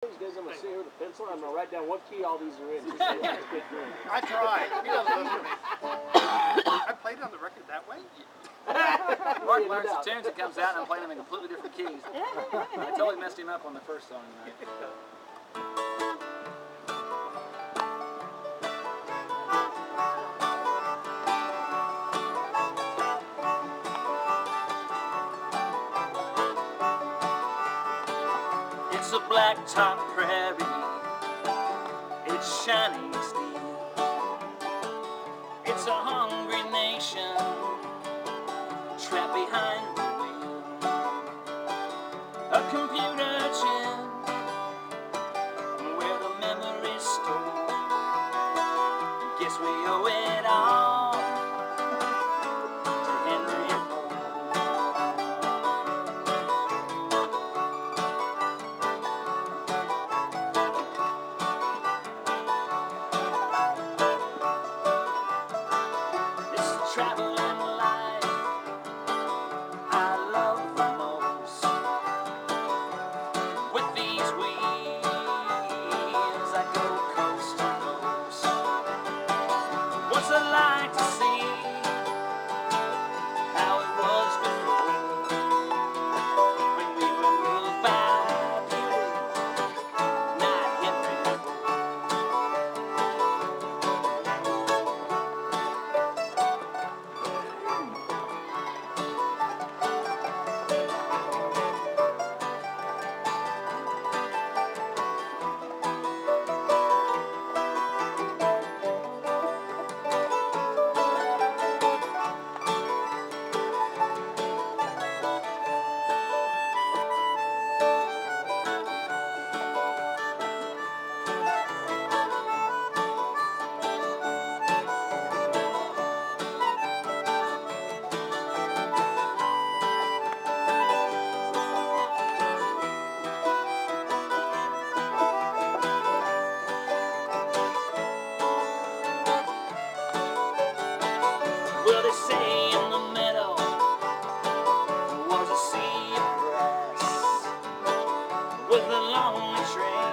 Guys, I'm gonna sit here with a pencil. I'm gonna write down what key all these are in. I tried. He doesn't listen to me. I played it on the record that way. Mark learns the tunes and comes out and I'm playing them in completely different keys. I totally messed him up on the first song tonight. It's a blacktop prairie, it's shining steel. It's a hungry nation, trapped behind the wheel. A computer chip, where the memories store. Guess we owe it all to Henry Ford. It's the traveling life I love the most. With these wheels I go coast to coast. What's it like to see how it was before, when we were ruled by beauty, not Henry Ford. Well, they say in the meadow was a sea of grass with a lonely train